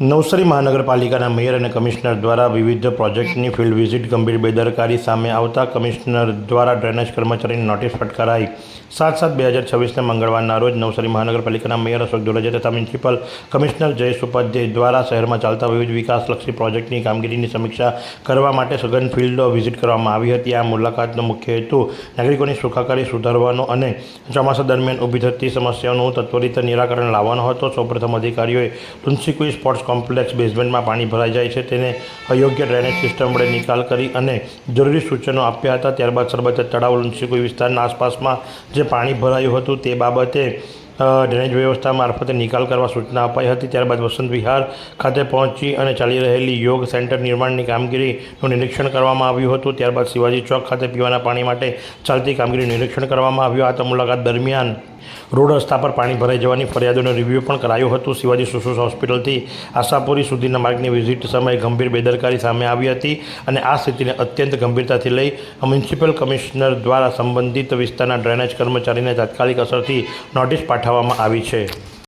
નવસારી મહાનગરપાલિકાના મેયર અને કમિશનર દ્વારા વિવિધ પ્રોજેક્ટની ફિલ્ડ વિઝિટ ગંભીર બેદરકારી સામે આવતા કમિશનર દ્વારા ડ્રેનેજ કર્મચારીની નોટિસ ફટકારાઈ। 7/7/2026 મંગળવારના રોજ નવસારી મહાનગરપાલિકાના મેયર અશોક ધોળકિયા તથા મ્યુનિસિપલ કમિશનર જયેશ ઉપાધ્યાય દ્વારા શહેરમાં ચાલતા વિવિધ વિકાસલક્ષી પ્રોજેક્ટની કામગીરીની સમીક્ષા કરવા માટે સઘન ફિલ્ડ વિઝિટ કરવામાં આવી હતી। આ મુલાકાતનો મુખ્ય હેતુ નાગરિકોની સુખાકારી સુધારવાનો અને ચોમાસા દરમિયાન ઊભી થતી સમસ્યાઓનું ત્વરિત નિરાકરણ લાવવાનો હતો। સૌપ્રથમ અધિકારીઓએ લુન્સીકુઈ સ્પોર્ટ્સ કોમ્પ્લેક્સ બેઝમેન્ટમાં પાણી ભરાઈ જાય છે તેને અયોગ્ય ડ્રેનેજ સિસ્ટમ વડે નિકાલ કરી અને જરૂરી સૂચનો આપ્યા હતા। ત્યારબાદ સરબત તળાવ લુન્સીકુઈ વિસ્તારના આસપાસમાં જે પાણી ભરાયું હતું તે બાબતે ડ્રેનેજ વ્યવસ્થા મારફતે નિકાલ કરવા સૂચના અપાઈ હતી। ત્યારબાદ વસંત વિહાર ખાતે પહોંચી અને ચાલી રહેલી યોગ સેન્ટર નિર્માણની કામગીરીનું નિરીક્ષણ કરવામાં આવ્યું હતું। ત્યારબાદ શિવાજી ચોક ખાતે પીવાના પાણી માટે ચાલતી કામગીરીનું નિરીક્ષણ કરવામાં આવ્યું। આ મુલાકાત દરમિયાન રોડ રસ્તા પર પાણી ભરાઈ જવાની ફરિયાદોનું રિવ્યૂ પણ કરાયું હતું। શિવાજી સુસુ હોસ્પિટલથી આશાપુરી સુધીના માર્ગની વિઝિટ સમયે ગંભીર બેદરકારી સામે આવી હતી અને આ સ્થિતિને અત્યંત ગંભીરતાથી લઈ મ્યુનિસિપલ કમિશનર દ્વારા સંબંધિત વિસ્તારના ડ્રેનેજ કર્મચારીને તાત્કાલિક અસરથી નોટિસ પાઠવવામાં આવી છે।